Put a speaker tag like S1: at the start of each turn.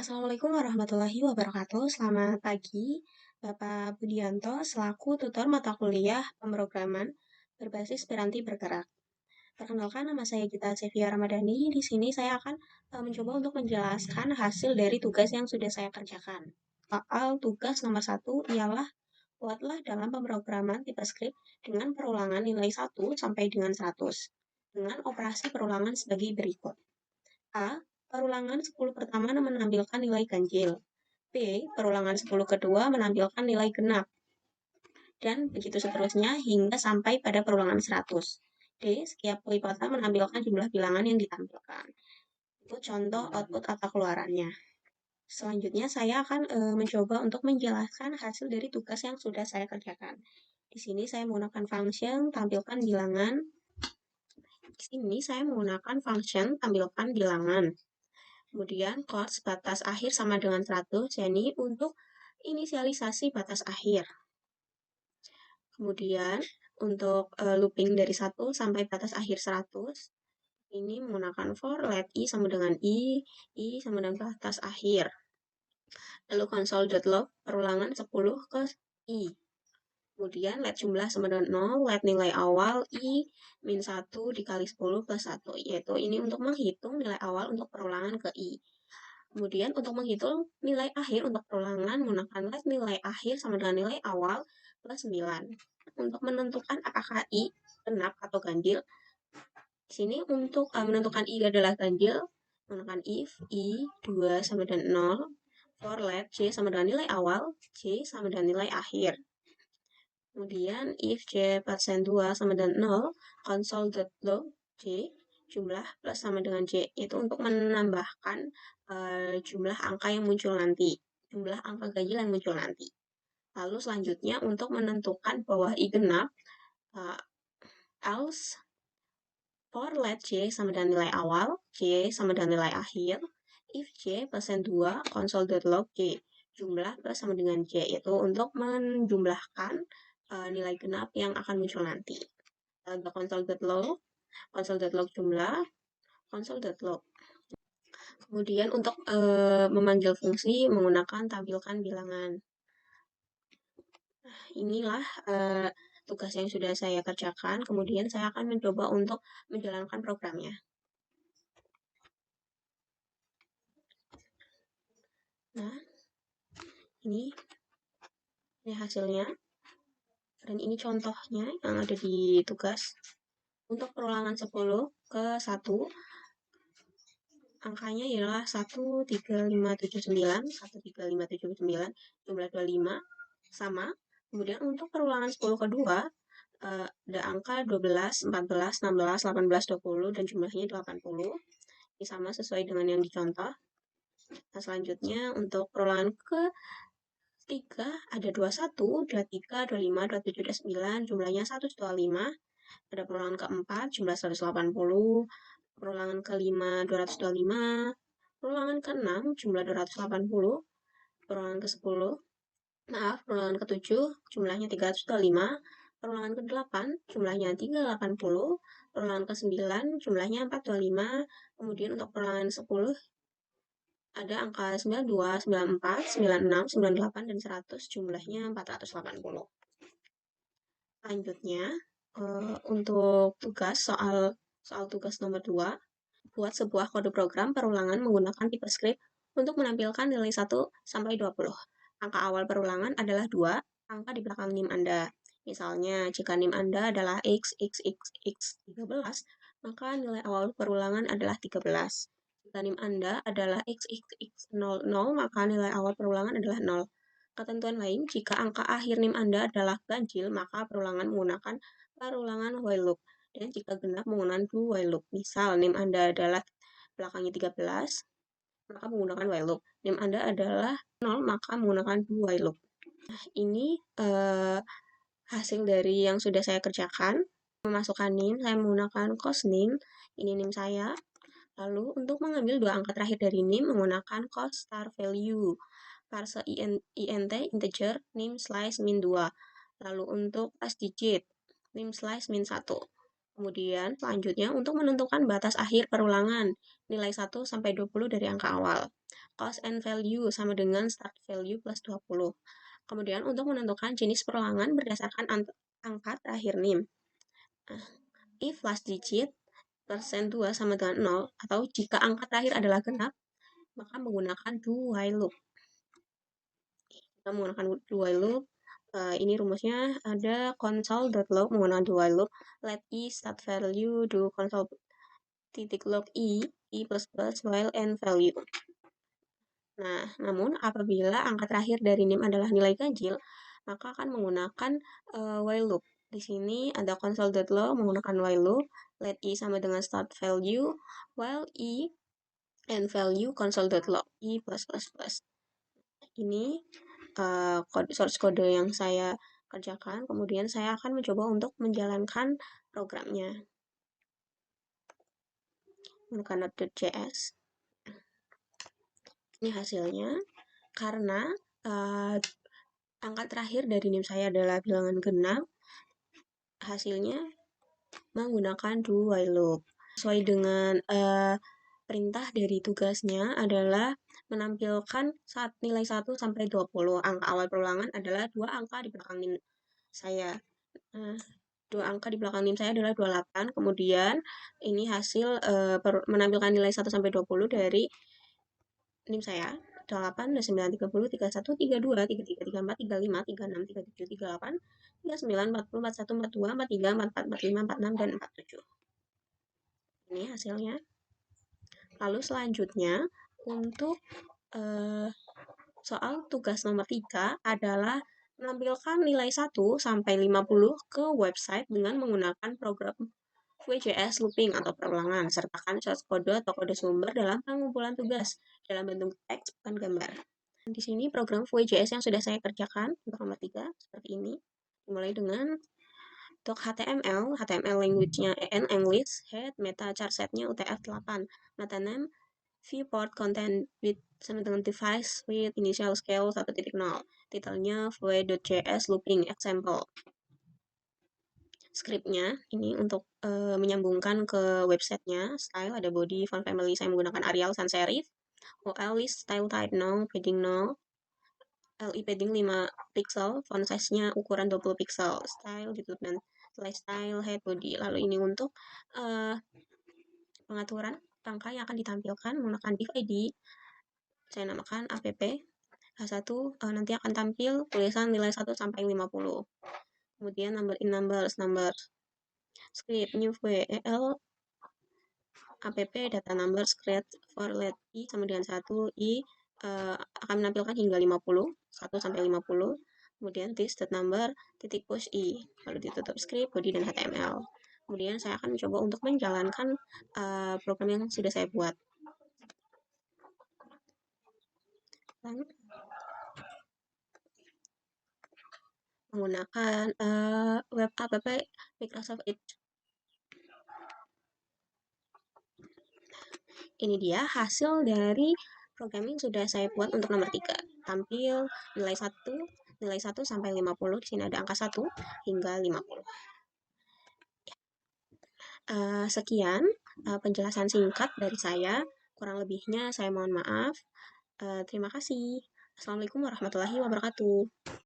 S1: Assalamualaikum warahmatullahi wabarakatuh. Selamat pagi, Bapak Budianto, selaku tutor mata kuliah pemrograman berbasis Piranti Bergerak. Perkenalkan, nama saya Gita Sevia Ramadhani. Di sini saya akan mencoba untuk menjelaskan hasil dari tugas yang sudah saya kerjakan. Soal tugas nomor 1 ialah buatlah dalam pemrograman tipe script dengan perulangan nilai 1 sampai dengan 100 dengan operasi perulangan sebagai berikut. A. Perulangan 10 pertama menampilkan nilai ganjil. B. Perulangan 10 kedua menampilkan nilai genap. Dan begitu seterusnya hingga sampai pada perulangan 100. D. Setiap pelipatan menampilkan jumlah bilangan yang ditampilkan. Itu contoh output atau keluarannya. Selanjutnya saya akan mencoba untuk menjelaskan hasil dari tugas yang sudah saya kerjakan. Di sini saya menggunakan function tampilkan bilangan. Di sini saya menggunakan function tampilkan bilangan. Kemudian cost batas akhir sama dengan 100, jadi untuk inisialisasi batas akhir. Kemudian untuk looping dari 1 sampai batas akhir 100, ini menggunakan for let i sama dengan i sama dengan batas akhir. Lalu console.log perulangan 10 ke i. Kemudian let jumlah sama dengan 0, let nilai awal i min 1 dikali 10 plus 1, yaitu ini untuk menghitung nilai awal untuk perulangan ke i. Kemudian untuk menghitung nilai akhir untuk perulangan menggunakan let nilai akhir sama dengan nilai awal plus 9. Untuk menentukan apakah i genap atau ganjil, di sini untuk menentukan i adalah ganjil, menggunakan if i 2 sama dengan 0, for let j sama dengan nilai awal, j sama dengan nilai akhir. Kemudian if j persen 2 sama dengan 0, console.log j jumlah plus sama dengan j, itu untuk menambahkan jumlah angka yang muncul nanti, jumlah angka ganjil yang muncul nanti. Lalu selanjutnya untuk menentukan bahwa i genap, else for let j sama dengan nilai awal, j sama dengan nilai akhir, if j persen 2 console.log j jumlah plus sama dengan j, itu untuk menjumlahkan nilai genap yang akan muncul nanti. Lalu console.log jumlah, console.log. Kemudian untuk memanggil fungsi menggunakan tampilkan bilangan. Nah, inilah tugas yang sudah saya kerjakan. Kemudian saya akan mencoba untuk menjalankan programnya. Nah, ini hasilnya. Dan ini contohnya yang ada di tugas. Untuk perulangan 10 ke 1, angkanya ialah 13579, 13579, jumlah 25, sama. Kemudian untuk perulangan 10 kedua, ada angka 12, 14, 16, 18, 20, dan jumlahnya 80. Ini sama sesuai dengan yang dicontoh. Nah, selanjutnya untuk perulangan ketiga, ada 21, 23, 25, 27, 29, jumlahnya 125. Ada perulangan keempat, jumlah 180. Perulangan kelima 225, perulangan keenam jumlah 280, perulangan ke-10, perulangan ke-7 jumlahnya 325, perulangan ke-8 jumlahnya 380, perulangan ke-9 jumlahnya 425, kemudian untuk perulangan 10 ada angka 92, 94, 96, 98, dan 100, jumlahnya 480. Selanjutnya, untuk tugas soal tugas nomor 2, buat sebuah kode program perulangan menggunakan tipe script untuk menampilkan nilai 1 sampai 20. Angka awal perulangan adalah 2, angka di belakang NIM Anda. Misalnya, jika NIM Anda adalah X, X, X, X 13, maka nilai awal perulangan adalah 13. Jika NIM Anda adalah X, X, X 00, maka nilai awal perulangan adalah 0. Ketentuan lain, jika angka akhir NIM Anda adalah ganjil, maka perulangan menggunakan perulangan while loop. Dan jika genap menggunakan do while loop. Misal NIM Anda adalah belakangnya 13, maka menggunakan while loop. NIM Anda adalah 0, maka menggunakan do while loop. Nah, ini hasil dari yang sudah saya kerjakan. Memasukkan NIM, saya menggunakan cost NIM. Ini NIM saya. Lalu untuk mengambil dua angka terakhir dari NIM menggunakan cost star value. Parse int integer NIM slice min 2. Lalu untuk as digit NIM slice min 1. Kemudian selanjutnya untuk menentukan batas akhir perulangan nilai 1 sampai 20 dari angka awal. cost and value sama dengan start value plus 20. Kemudian untuk menentukan jenis perulangan berdasarkan angka terakhir NIM. Nah, if last digit persen 2 sama dengan 0, atau jika angka terakhir adalah genap, maka menggunakan do while loop. Kita menggunakan do while loop, ini rumusnya ada console.log menggunakan do while loop, let i start value do console titik log i plus plus while end value. Nah, namun apabila angka terakhir dari NIM adalah nilai ganjil, maka akan menggunakan while loop. Di sini ada console.log menggunakan while loop, let i sama dengan start value, while i end value console.log i plus plus plus. Ini source code yang saya kerjakan, kemudian saya akan mencoba untuk menjalankan programnya menggunakan Node.js. Ini hasilnya, karena angka terakhir dari NIM saya adalah bilangan genap, hasilnya menggunakan do while loop. Sesuai dengan perintah dari tugasnya adalah menampilkan saat nilai 1 sampai 20. Angka awal perulangan adalah 2 angka di belakang NIM saya. 2 angka di belakang NIM saya adalah 28. Kemudian ini hasil menampilkan nilai 1 sampai 20 dari NIM saya. 28, 29, 30, 31, 32, 33, 34, 35, 36, 37, 38, 39, 40, 41, 42, 43, 44, 45, 46, dan 47. Ini hasilnya. Lalu selanjutnya, untuk soal tugas nomor 3 adalah menampilkan nilai 1 sampai 50 ke website dengan menggunakan program VJS looping atau perulangan. Sertakan source kode atau kode sumber dalam pengumpulan tugas dalam bentuk teks bukan gambar. Di sini program VJS yang sudah saya kerjakan untuk nomor 3 seperti ini. Dimulai dengan doc HTML, HTML language-nya EN English, head, meta, char set-nya UTF-8, meta name, viewport content with sama dengan device with initial scale 1.0, titelnya v.js looping example. Script-nya ini untuk menyambungkan ke website-nya. Style ada body, font family saya menggunakan Arial sans serif. OL list style type no, padding no. LI padding 5 pixel, font size-nya ukuran 20 pixel. Style ditutupkan style head body. Lalu ini untuk pengaturan rangka yang akan ditampilkan menggunakan div id. Saya namakan app H1 nanti akan tampil tulisan nilai 1 sampai 50. Kemudian number in numbers script new vel app data numbers create for let i sama dengan 1 i akan menampilkan hingga 50 1 sampai 50. Kemudian this number titik push i, lalu ditutup script body dan html. Kemudian saya akan mencoba untuk menjalankan program yang sudah saya buat. Menggunakan web app Microsoft Edge. Ini dia hasil dari program yang sudah saya buat untuk nomor 3. Tampil nilai 1 sampai 50. Di sini ada angka 1 hingga 50. Sekian penjelasan singkat dari saya. Kurang lebihnya saya mohon maaf. Terima kasih. Assalamualaikum warahmatullahi wabarakatuh.